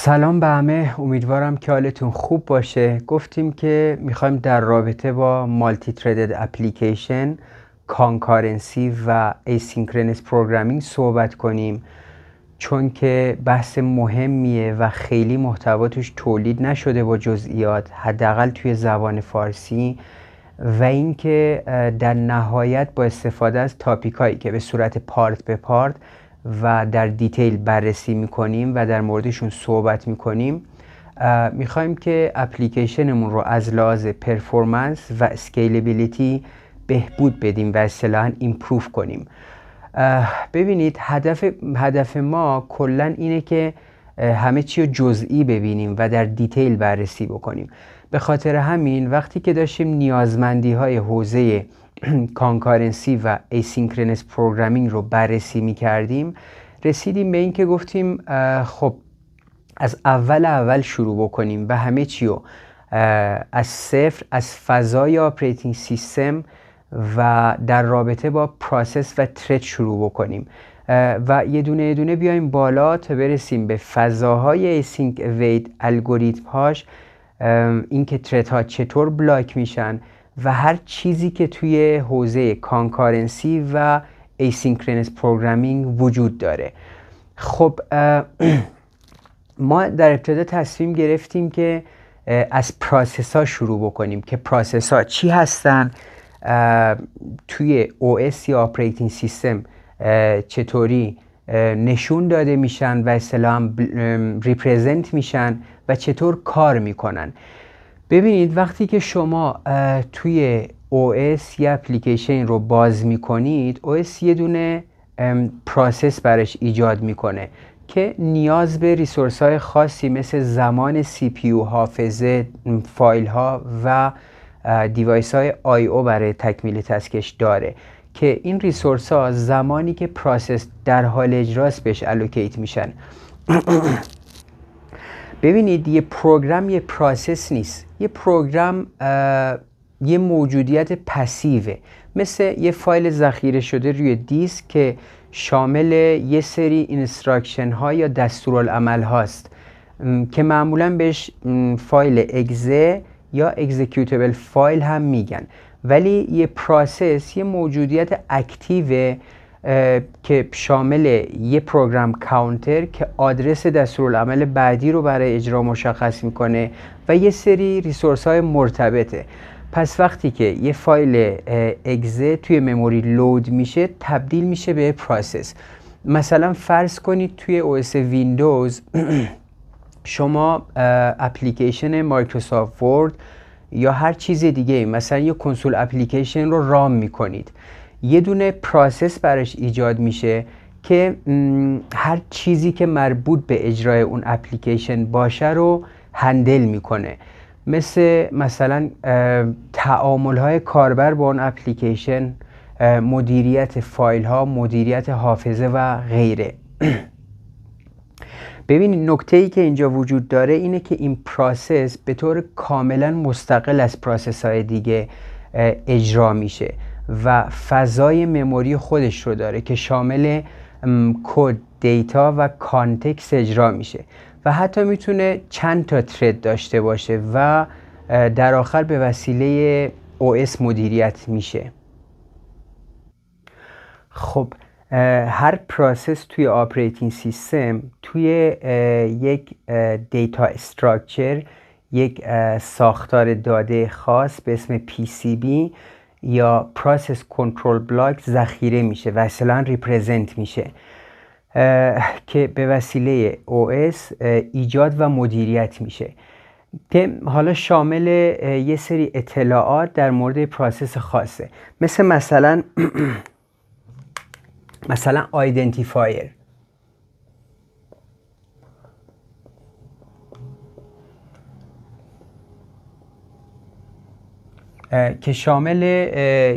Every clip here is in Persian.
سلام به همه، امیدوارم که حالتون خوب باشه. گفتیم که میخوایم در رابطه با مالتی تردد اپلیکیشن، کانکارنسی و ایسینکرونس پروگرامینگ صحبت کنیم، چون که بحث مهمیه و خیلی محتوا توش تولید نشده با جزئیات، حداقل توی زبان فارسی، و اینکه در نهایت با استفاده از تاپیک هایی که به صورت پارت به پارت و در دیتیل بررسی میکنیم و در موردشون صحبت میکنیم، میخوایم که اپلیکیشنمون رو از لحاظ پرفورمنس و اسکیلبیلیتی بهبود بدیم و اصطلاحاً ایمپروف کنیم. ببینید، هدف ما کلاً اینه که همه چی رو جزئی ببینیم و در دیتیل بررسی بکنیم. به خاطر همین وقتی که داشتیم نیازمندی های حوزه کانکارنسی و ایسینکرونس پروگرامینگ رو بررسی می کردیم، رسیدیم به این که گفتیم خب از اول شروع بکنیم و همه چی رو از صفر، از فضای آپریتینگ سیستم و در رابطه با پروسس و ترد شروع بکنیم و یه دونه بیایم بالا تا برسیم به فضاهای ایسینک اوید، الگوریتم هاش، اینکه ترد ها چطور بلاک میشن و هر چیزی که توی حوزه کانکارنسی و ایسینکرونس پروگرامینگ وجود داره. خب ما در ابتدا تصمیم گرفتیم که از پروسس ها شروع بکنیم که پروسس ها چی هستن، توی OS یا آپریتینگ سیستم چطوری نشون داده میشن و اصطلاحاً ریپرزنت میشن و چطور کار میکنن. ببینید، وقتی که شما توی OS یا اپلیکیشن رو باز میکنید، OS یه دونه پروسس براش ایجاد میکنه که نیاز به ریسورس های خاصی مثل زمان CPU، حافظه، فایل ها و دیوایس های I/O برای تکمیل تسکش داره که این ریسورس ها زمانی که پروسس در حال اجراست بهش الوکیت میشن. ببینید، یه پروگرام یه پروسس نیست. یه پروگرام یه موجودیت پسیوه، مثل یه فایل ذخیره شده روی دیسک که شامل یه سری اینستراکشن ها یا دستورالعمل هاست که معمولا بهش فایل اگزه یا اگزیکیوتبل فایل هم میگن. ولی یه پروسس یه موجودیت اکتیوه که شامل یه پروگرام کاونتر که آدرس دستورالعمل بعدی رو برای اجرا مشخص میکنه و یه سری ریسورس های مرتبطه. پس وقتی که یه فایل اگزه توی مموری لود میشه، تبدیل میشه به پروسس. مثلا فرض کنید توی OS ویندوز شما اپلیکیشن مایکروسافت ورد یا هر چیز دیگه، مثلا یه کنسول اپلیکیشن رو رام میکنید، یه دونه پروسس براش ایجاد میشه که هر چیزی که مربوط به اجرای اون اپلیکیشن باشه رو هندل میکنه، مثلا تعامل های کاربر با اون اپلیکیشن، مدیریت فایل ها، مدیریت حافظه و غیره. ببینید، نکته‌ای که اینجا وجود داره اینه که این پروسس به طور کاملا مستقل از پروسس های دیگه اجرا میشه و فضای مموری خودش رو داره که شامل کد، دیتا و کانتکست اجرا میشه و حتی میتونه چند تا ترد داشته باشه و در آخر به وسیله OS مدیریت میشه. خب هر پروسس توی آپریتینگ سیستم توی یک دیتا استراکچر، یک ساختار داده خاص به اسم PCB یا پروسس کنترل بلاک ذخیره میشه و اصلا ریپرزنت میشه که به وسیله OS ایجاد و مدیریت میشه، که حالا شامل یه سری اطلاعات در مورد پروسس خاصه، مثلا آیدنتیفایر که شامل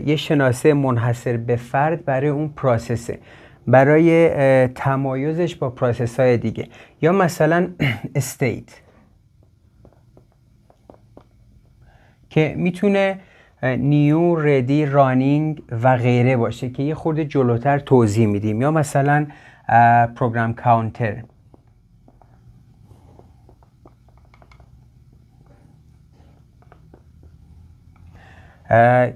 یه شناسه منحصر به فرد برای اون پروسسه، برای تمایزش با پروسس های دیگه. یا مثلا استیت که میتونه نیو، ردی، رانینگ و غیره باشه که یه خورده جلوتر توضیح میدیم. یا مثلا پروگرام کاونتر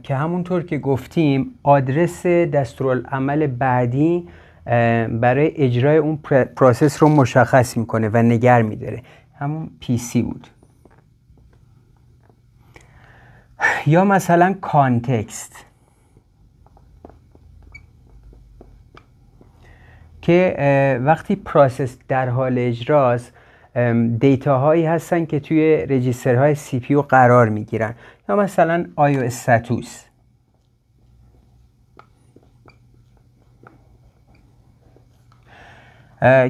که همونطور که گفتیم آدرس دستورالعمل بعدی برای اجرای اون پروسس رو مشخص میکنه و نگر میداره، همون PC بود. یا مثلا کانتکست که وقتی پروسس در حال اجراست دیتا هایی هستن که توی رجیسترهای سی پی یو قرار میگیرن، یا مثلا آیو استاتوس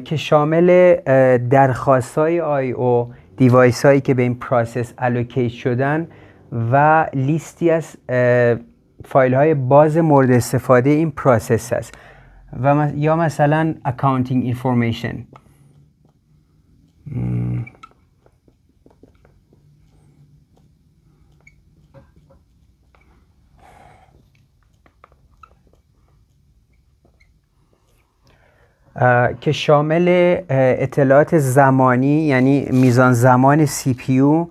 که شامل درخواست های آی او، دیوایس هایی که به این پروسس الوکیت شدن و لیستی از فایل های باز مورد استفاده این پروسس هست، و یا مثلا accounting information. که شامل اطلاعات زمانی، یعنی میزان زمان سی پی یو،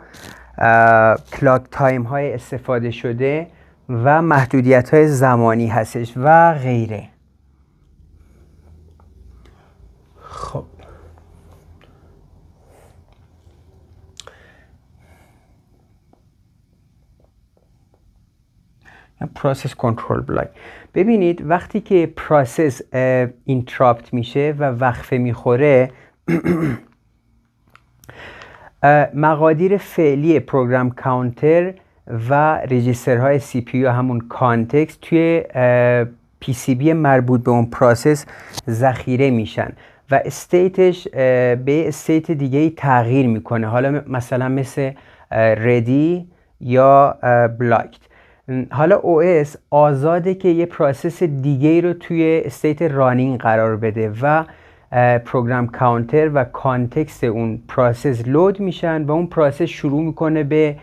کلاک تایم های استفاده شده و محدودیت های زمانی هستش و غیره. خب پروسس کنترل بلاک. ببینید وقتی که پروسس اینتراپت میشه و وقفه میخوره مقادیر فعلی پروگرام کانتر و رجیسترهای سی پی یو همون کانتکست توی پی سی بی مربوط به اون پروسس ذخیره میشن و استیتش به استیت دیگه تغییر میکنه، حالا مثلا مثل ردی یا بلاکت. حالا OS آزاده که یه پروسس دیگه رو توی استیت رانینگ قرار بده و پروگرام کانتر و کانتکست اون پروسس لود میشن و اون پروسس شروع میکنه به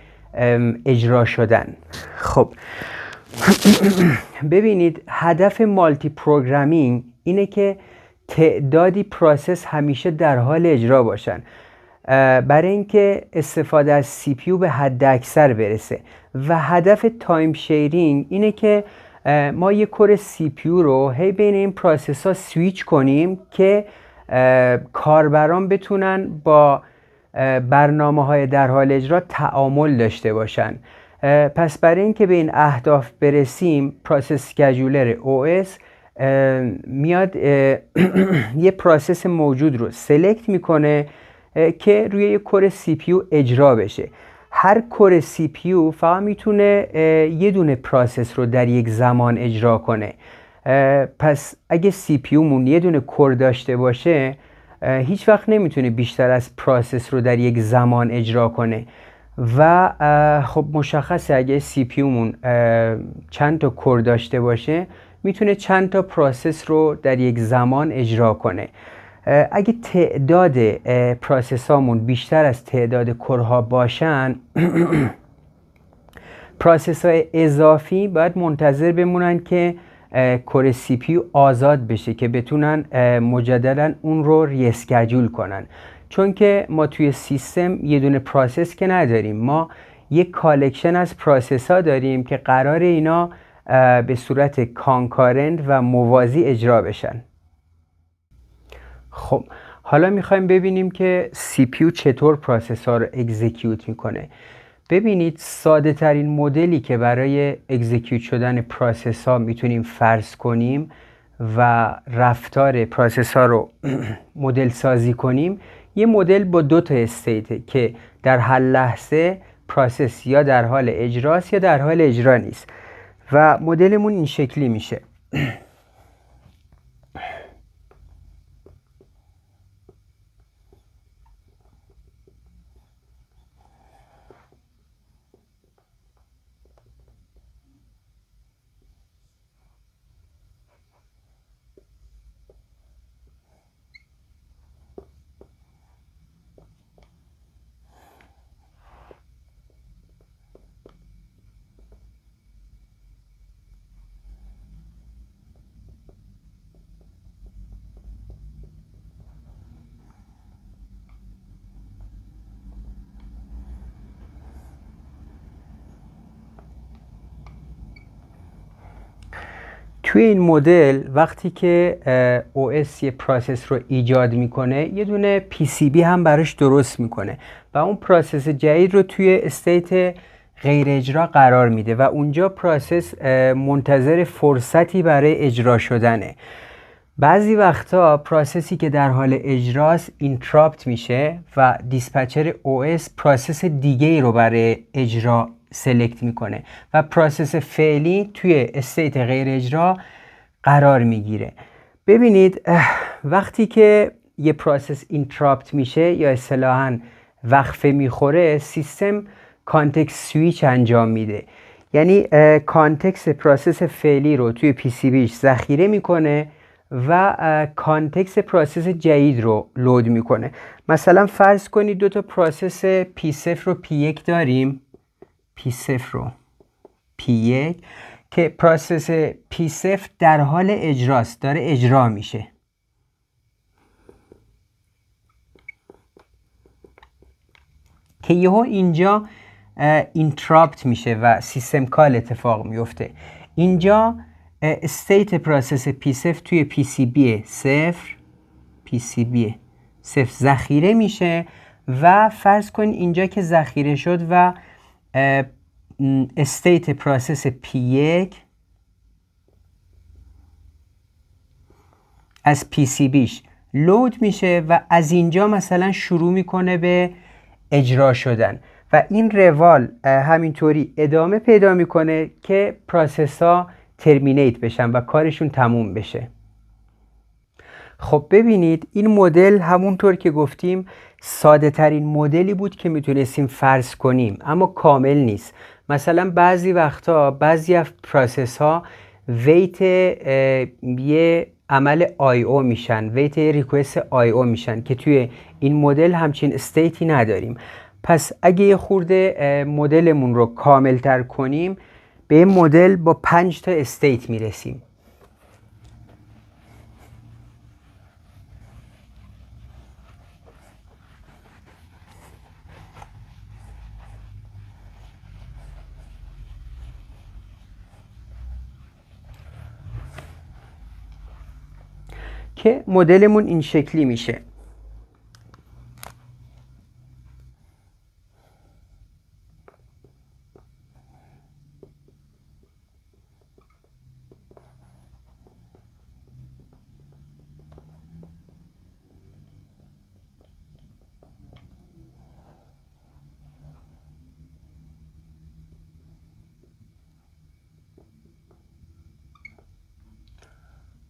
اجرا شدن. خب ببینید هدف مالتی پروگرامینگ اینه که تعدادی پروسس همیشه در حال اجرا باشن برای اینکه استفاده از سی پی یو به حد اکثر برسه، و هدف تایم شیرینگ اینه که ما یک کور سی پی یو رو هی بین این پروسس ها سویچ کنیم که کاربران بتونن با برنامه های در حال اجرا تعامل داشته باشن. پس برای اینکه به این اهداف برسیم پروسس اسکیجولر OS میاد یه پروسس موجود رو سلکت میکنه که روی یک کور سی پی یو اجرا بشه. هر کور سی پی یو فقط میتونه یه دونه پروسس رو در یک زمان اجرا کنه. پس اگه سی پی یو مون یه دونه کور داشته باشه هیچ وقت نمیتونه بیشتر از پروسس رو در یک زمان اجرا کنه و خب مشخصه اگه سی پی یو مون چند تا کور داشته باشه میتونه چند تا پروسس رو در یک زمان اجرا کنه. اگه تعداد پروسس هامون بیشتر از تعداد کورها باشن پروسس های اضافی باید منتظر بمونن که کور سی پی یو آزاد بشه که بتونن مجددا اون رو ریسکجول کنن، چون که ما توی سیستم یه دونه پروسس که نداریم، ما یک کالکشن از پروسس ها داریم که قرار اینا به صورت کانکارنت و موازی اجرا بشن. خب حالا میخوایم ببینیم که سی پی یو چطور پروسس ها رو اکزیکیوت میکنه. ببینید ساده ترین مدلی که برای اکزیکیوت شدن پروسس ها میتونیم فرض کنیم و رفتار پروسس ها رو مدل سازی کنیم، یه مدل با دو تا استیت که در هر لحظه پروسس یا در حال اجراست یا در حال اجرا نیست و مدلمون این شکلی میشه. توی این مدل وقتی که OS یه پروسس رو ایجاد میکنه یه دونه PCB هم براش درست میکنه و اون پروسس جدید رو توی استیت غیر اجرا قرار میده و اونجا پروسس منتظر فرصتی برای اجرا شدنه. بعضی وقتا پروسسی که در حال اجراست اینتراپت میشه و دیسپچر OS پروسس دیگه ای رو برای اجرا سلکت میکنه و پروسس فعلی توی استیت غیر اجرا قرار میگیره. ببینید وقتی که یه پروسس اینتراپت میشه یا اصطلاحاً وقفه میخوره، سیستم کانتکست سویچ انجام میده، یعنی کانتکست پروسس فعلی رو توی PCBش ذخیره میکنه و کانتکست پروسس جدید رو لود میکنه. مثلا فرض کنید دو تا پروسس P0 و P1 داریم، P0 و P1 که پروسس P0 در حال اجراست، داره اجرا میشه. که یهو اینجا اینتراپت میشه و سیستم کال اتفاق میفته. اینجا استیت پروسس P0 توی PCB 0 ذخیره میشه و فرض کن اینجا که ذخیره شد و استیت پروسس P1 از PCBش لود میشه و از اینجا مثلا شروع میکنه به اجرا شدن و این روال همینطوری ادامه پیدا میکنه که پروسس ها ترمینیت بشن و کارشون تموم بشه. خب ببینید این مدل همونطور که گفتیم ساده ترین مدلی بود که میتونستیم فرض کنیم، اما کامل نیست. مثلا بعضی وقتا بعضی از پروسس ها ویت یه عمل IO میشن، ویت ریکوست IO میشن که توی این مدل همچین استیتی نداریم. پس اگه یه خورده مدلمون رو کامل تر کنیم به این مدل با 5 تا استیت میرسیم. که مدلمون این شکلی میشه.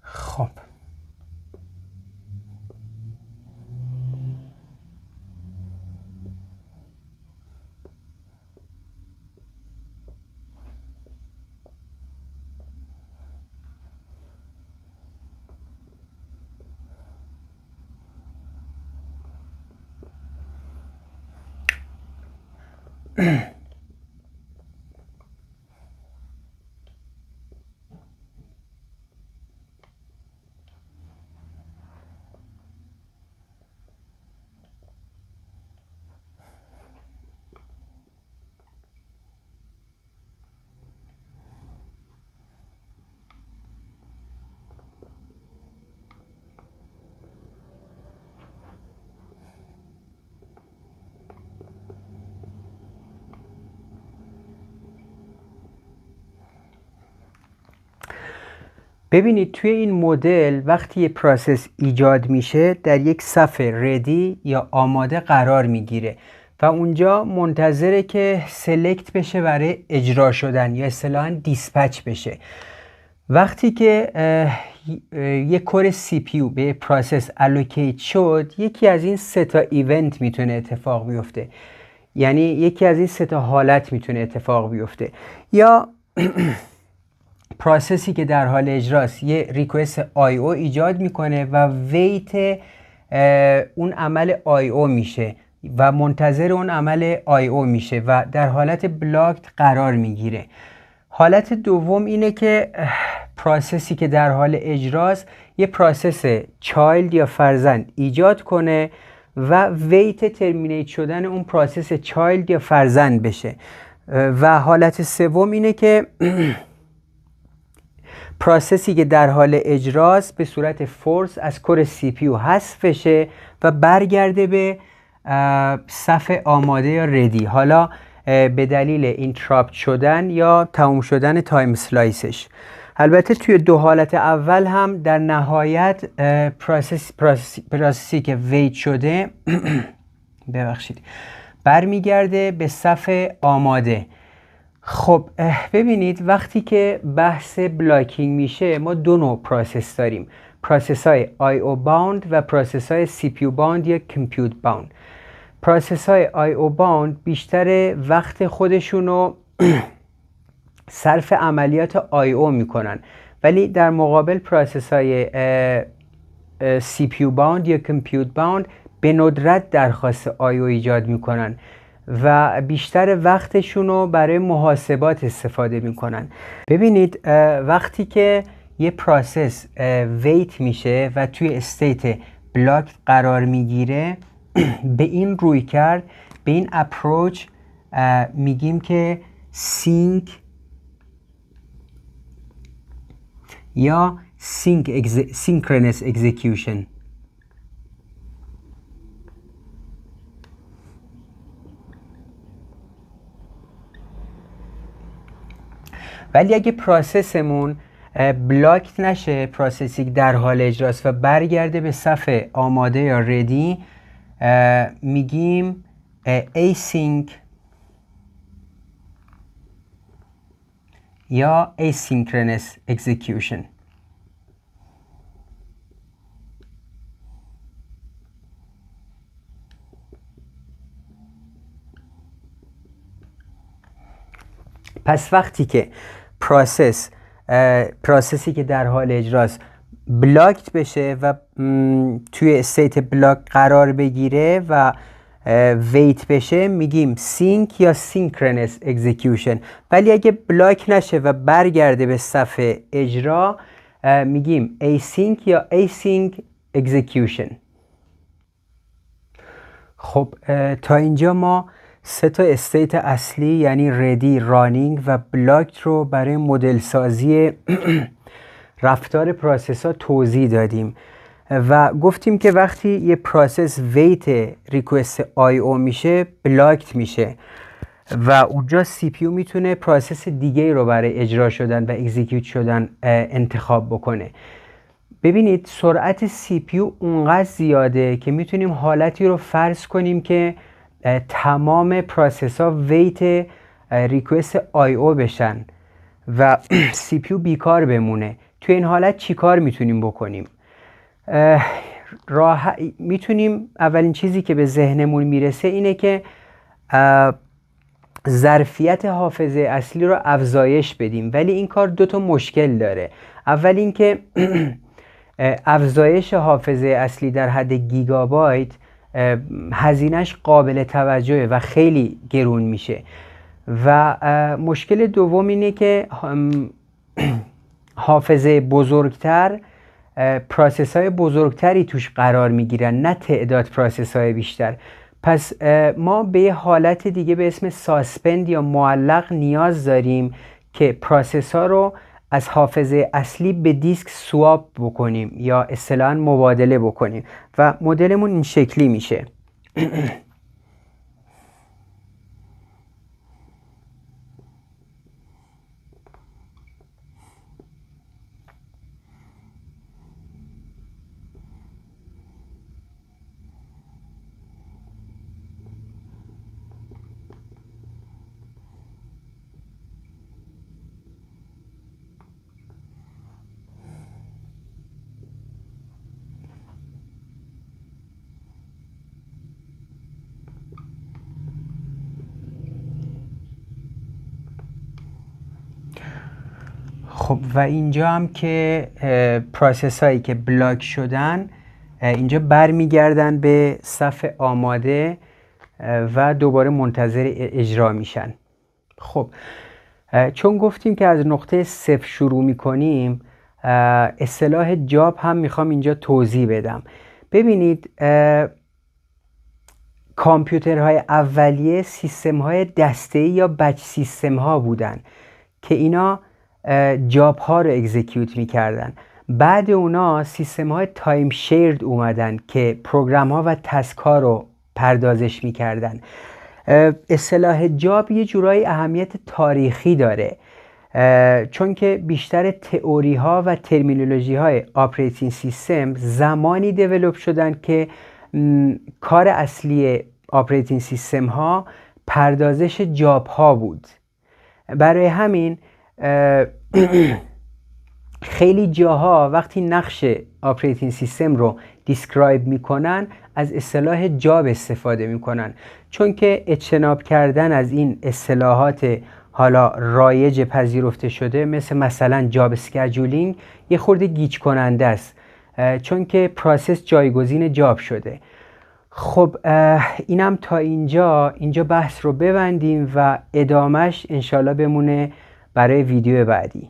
خب ببینید توی این مدل وقتی یه پروسس ایجاد میشه در یک صفحه ردی یا آماده قرار میگیره و اونجا منتظره که سلکت بشه برای اجرا شدن یا اصطلاحاً دیسپچ بشه. وقتی که یک کور CPU به پروسس الوکیت شد، یکی از این 3 تا ایونت میتونه اتفاق بیفته، یعنی یکی از این 3 تا حالت میتونه اتفاق بیفته. یا پروسسی که در حال اجراست یه ریکوست IO ایجاد میکنه و ویت اون عمل IO میشه و منتظر اون عمل IO میشه و در حالت بلاکت قرار میگیره. حالت دوم اینه که پروسسی که در حال اجراست یه پروسس چایلد یا فرزند ایجاد کنه و ویت ترمینیت شدن اون پروسس چایلد یا فرزند بشه. و حالت سوم اینه که پروسسی که در حال اجراست به صورت فورس از کور CPU حذف بشه و برگرده به صف آماده یا ردی، حالا به دلیل اینتراپت شدن یا تموم شدن تایم اسلایسش. البته توی دو حالت اول هم در نهایت پروسسی که ویت شده ببخشید برمیگرده به صف آماده. خب ببینید وقتی که بحث بلاکینگ میشه ما دو نوع پروسس داریم، پروسس های IO باوند و پروسس های CPU باوند یا کمپیوت باوند. پروسس های IO باوند بیشتر وقت خودشونو صرف عملیات IO میکنن، ولی در مقابل پروسس های CPU باوند یا کمپیوت باوند به ندرت درخواست IO ایجاد میکنن و بیشتر وقتشونو برای محاسبات استفاده میکنن. ببینید وقتی که یه پروسس ویت میشه و توی استیت بلاک قرار میگیره به این روی کرد، به این اپروچ میگیم که سینک یا سینکرونس اکزیکیوشن. ولی اگه پروسسمون بلاک نشه، پروسسی در حال اجراست و برگرده به صف آماده یا ردی، میگیم async یا asynchronous execution. پس وقتی که پروسسی که در حال اجراست بلاکت بشه و توی استیت بلاک قرار بگیره و ویت بشه میگیم سینک یا سینکرونس اکزیکیوشن. ولی اگه بلاک نشه و برگرده به صف اجرا میگیم async یا async execution. خب تا اینجا ما سه تا استیت اصلی یعنی ردی، رانینگ و بلاک رو برای مدل سازی رفتار پروسس ها توضیح دادیم و گفتیم که وقتی یه پروسس ویت ریکوست IO میشه بلاکت میشه و اونجا CPU میتونه پروسس دیگه رو برای اجرا شدن و اکزیکیوت شدن انتخاب بکنه. ببینید سرعت CPU اونقدر زیاده که میتونیم حالتی رو فرض کنیم که تمام پروسس ها ویت ریکوست IO بشن و CPU بیکار بمونه. توی این حالت چی کار میتونیم بکنیم؟ میتونیم اولین چیزی که به ذهنمون میرسه اینه که ظرفیت حافظه اصلی رو افزایش بدیم، ولی این کار دو تا مشکل داره. اول اینکه افزایش حافظه اصلی در حد گیگابایت هزینهش قابل توجهه و خیلی گرون میشه و مشکل دوم اینه که حافظه بزرگتر پروسس های بزرگتری توش قرار میگیرن، نه تعداد پروسس های بیشتر. پس ما به یه حالت دیگه به اسم ساسپند یا معلق نیاز داریم که پروسس ها رو از حافظه اصلی به دیسک سواپ بکنیم یا اصطلاحاً مبادله بکنیم و مدلمون این شکلی میشه. خب و اینجا هم که پروسس هایی که بلاک شدن اینجا برمیگردن به صف آماده و دوباره منتظر اجرا میشن. خب چون گفتیم که از نقطه صفر شروع میکنیم، اصطلاح جاب هم میخوام اینجا توضیح بدم. ببینید کامپیوترهای اولیه سیستم های دسته‌ای یا بچ سیستم ها بودن که اینا جاب ها رو اگزیکیوت میکردن. بعد اونا سیستم های تایم شیرد اومدن که پروگرام ها و تسک ها رو پردازش میکردن. اصطلاح جاب یه جورایی اهمیت تاریخی داره، چون که بیشتر تئوری ها و ترمینولوژی های آپریتینگ سیستم زمانی دیولوب شدن که کار اصلی آپریتینگ سیستم ها پردازش جاب ها بود. برای همین خیلی جاها وقتی نقش آپریتینگ سیستم رو دیسکرایب میکنن از اصطلاح جاب استفاده میکنن، چون که اجتناب کردن از این اصطلاحات حالا رایج پذیرفته شده مثلا جاب اسکیجولینگ یه خورده گیج کننده است، چون که پروسس جایگزین جاب شده. خب اینم تا اینجا بحث رو ببندیم و ادامهش انشالله بمونه برای ویدیو بعدی.